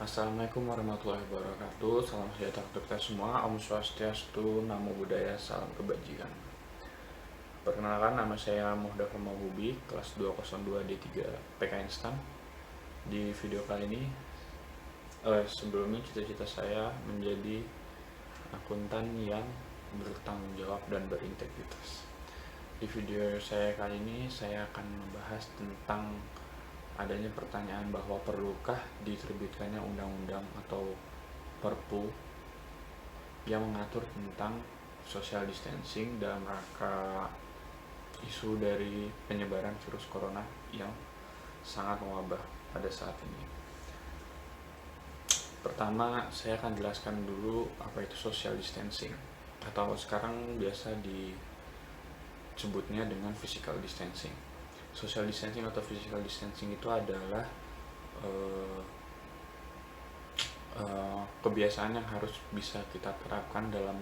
Assalamualaikum warahmatullahi wabarakatuh. Salam sejahtera untuk kita semua. Om Swastiastu, Namo Buddhaya, salam kebajikan. Perkenalkan, nama saya Muhdafar Mahubi, kelas 202 D3 PK Instan. Di video kali ini, sebelumnya cita-cita saya menjadi akuntan yang bertanggung jawab dan berintegritas. Di video saya kali ini, saya akan membahas tentang adanya pertanyaan bahwa perlukah diterbitkannya undang-undang atau perpu yang mengatur tentang social distancing dalam rangka isu dari penyebaran virus corona yang sangat mewabah pada saat ini. Pertama, saya akan jelaskan dulu apa itu social distancing, atau sekarang biasa disebutnya dengan physical distancing. Social distancing atau physical distancing itu adalah kebiasaan yang harus bisa kita terapkan dalam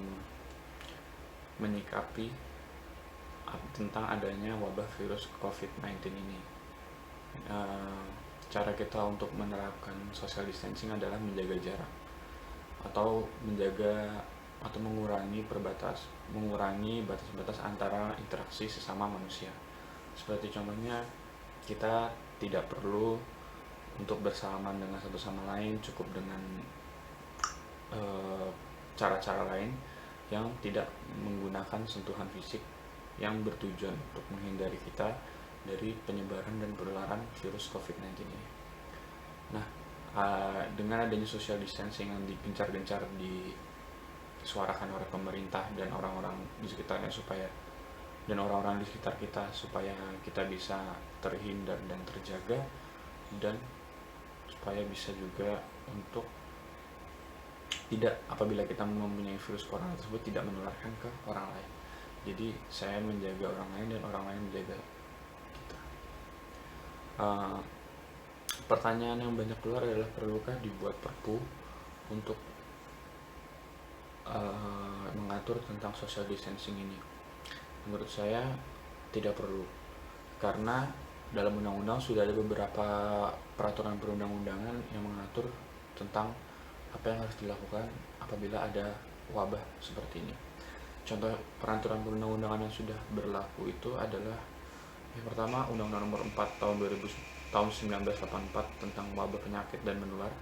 menyikapi tentang adanya wabah virus COVID-19 ini. Cara kita untuk menerapkan social distancing adalah menjaga jarak atau mengurangi batas-batas antara interaksi sesama manusia. Seperti contohnya, kita tidak perlu untuk bersalaman dengan satu sama lain, cukup dengan cara-cara lain yang tidak menggunakan sentuhan fisik yang bertujuan untuk menghindari kita dari penyebaran dan penularan virus COVID-19 ini. Nah, dengan adanya social distancing yang digencar-gencar disuarakan oleh pemerintah dan orang-orang di sekitarnya orang-orang di sekitar kita supaya kita bisa terhindar dan terjaga, dan supaya bisa juga untuk tidak, apabila kita mempunyai virus corona tersebut, tidak menularkan ke orang lain. Jadi saya menjaga orang lain dan orang lain menjaga kita. Pertanyaan yang banyak keluar adalah perlukah dibuat perpu untuk mengatur tentang social distancing ini? Menurut saya tidak perlu, karena dalam undang-undang sudah ada beberapa peraturan perundang-undangan yang mengatur tentang apa yang harus dilakukan apabila ada wabah seperti ini. Contoh peraturan perundang-undangan yang sudah berlaku itu adalah yang pertama, Undang-Undang Nomor 4 tahun 1984 tentang wabah penyakit dan menular.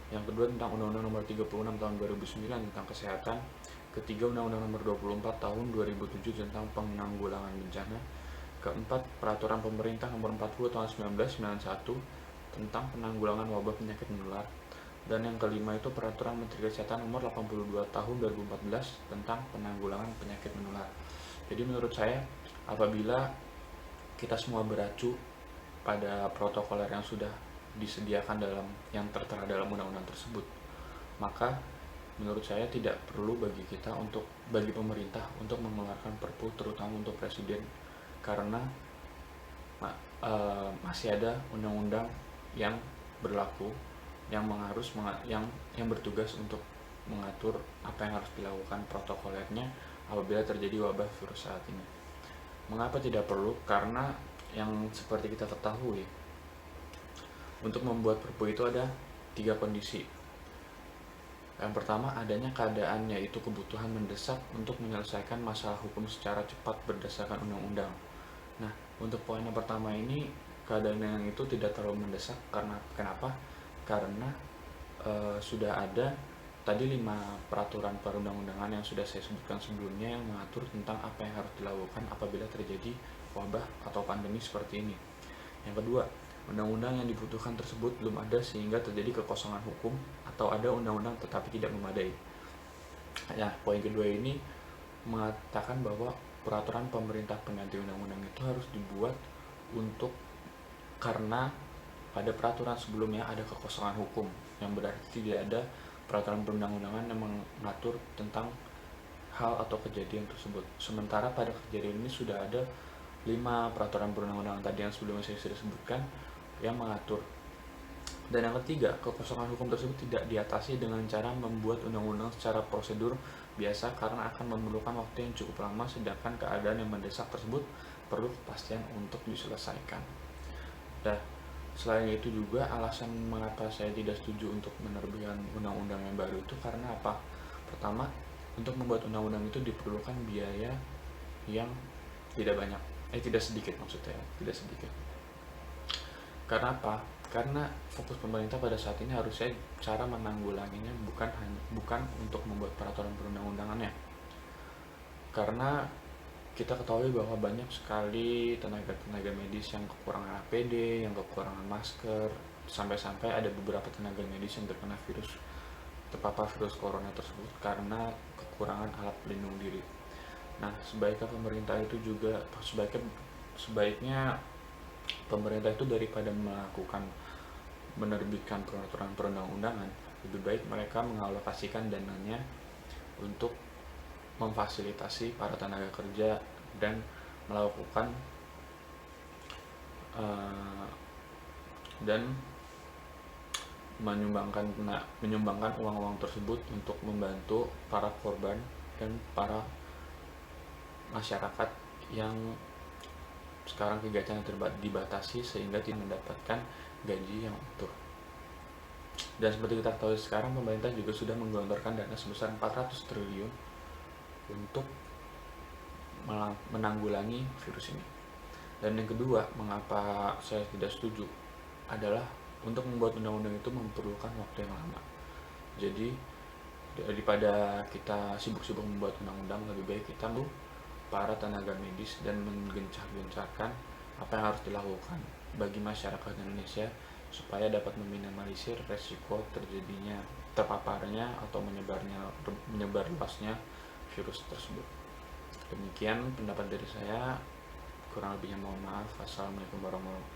Yang kedua, tentang Undang-Undang Nomor 36 tahun 2009 tentang kesehatan. Ketiga, Undang-Undang Nomor 24 tahun 2007 tentang penanggulangan bencana. Keempat, Peraturan Pemerintah Nomor 40 tahun 1991 tentang penanggulangan wabah penyakit menular. Dan yang kelima itu Peraturan Menteri Kesehatan Nomor 82 tahun 2014 tentang penanggulangan penyakit menular. Jadi menurut saya, apabila kita semua beracu pada protokoler yang sudah disediakan yang tertera dalam undang-undang tersebut, maka menurut saya tidak perlu bagi pemerintah untuk mengeluarkan perpu, terutama untuk presiden, karena masih ada undang-undang yang berlaku yang bertugas untuk mengatur apa yang harus dilakukan protokolernya apabila terjadi wabah virus saat ini. Mengapa tidak perlu? Karena yang seperti kita ketahui, untuk membuat perpu itu ada 3 kondisi. Yang pertama, adanya keadaan, yaitu kebutuhan mendesak untuk menyelesaikan masalah hukum secara cepat berdasarkan undang-undang. Nah, untuk poin yang pertama ini, keadaan yang itu tidak terlalu mendesak. Kenapa? Karena sudah ada tadi 5 peraturan perundang-undangan yang sudah saya sebutkan sebelumnya yang mengatur tentang apa yang harus dilakukan apabila terjadi wabah atau pandemi seperti ini. Yang kedua, undang-undang yang dibutuhkan tersebut belum ada sehingga terjadi kekosongan hukum, atau ada undang-undang tetapi tidak memadai. Nah, poin kedua ini mengatakan bahwa peraturan pemerintah pengganti undang-undang itu harus dibuat karena pada peraturan sebelumnya ada kekosongan hukum, yang berarti tidak ada peraturan perundang-undangan yang mengatur tentang hal atau kejadian tersebut. Sementara pada kejadian ini sudah ada 5 peraturan perundang-undangan tadi yang sebelumnya saya sudah sebutkan yang mengatur. Dan yang ketiga, kekosongan hukum tersebut tidak diatasi dengan cara membuat undang-undang secara prosedur biasa, karena akan memerlukan waktu yang cukup lama, sedangkan keadaan yang mendesak tersebut perlu kepastian untuk diselesaikan. Dan Selain itu juga alasan mengapa saya tidak setuju untuk menerbitkan undang-undang yang baru itu karena apa? Pertama, untuk membuat undang-undang itu diperlukan biaya yang tidak banyak, tidak sedikit maksudnya, tidak sedikit. Karena apa? Karena fokus pemerintah pada saat ini harusnya cara menanggulanginya bukan untuk membuat peraturan perundang-undangannya. Karena kita ketahui bahwa banyak sekali tenaga-tenaga medis yang kekurangan APD, yang kekurangan masker, sampai-sampai ada beberapa tenaga medis yang terkena terpapar virus corona tersebut karena kekurangan alat pelindung diri. Nah, sebaiknya pemerintah itu daripada menerbitkan peraturan perundang-undangan, lebih baik mereka mengalokasikan dananya untuk memfasilitasi para tenaga kerja dan melakukan dan menyumbangkan uang-uang tersebut untuk membantu para korban dan para masyarakat yang sekarang kegiatan dibatasi sehingga tidak mendapatkan gaji yang utuh. Dan seperti kita ketahui sekarang, pemerintah juga sudah menggelontorkan dana sebesar 400 triliun untuk menanggulangi virus ini. Dan yang kedua, mengapa saya tidak setuju adalah untuk membuat undang-undang itu memerlukan waktu yang lama. Jadi daripada kita sibuk-sibuk membuat undang-undang, lebih baik kita para tenaga medis dan menggencar-gencarkan apa yang harus dilakukan bagi masyarakat Indonesia supaya dapat meminimalisir resiko terpaparnya atau menyebar luasnya virus tersebut. Demikian pendapat dari saya, kurang lebihnya mohon maaf. Assalamualaikum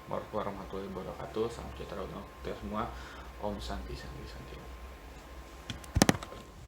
warahmatullahi wabarakatuh. Salam sejahtera untuk kita semua. Om Santi Santi Santi.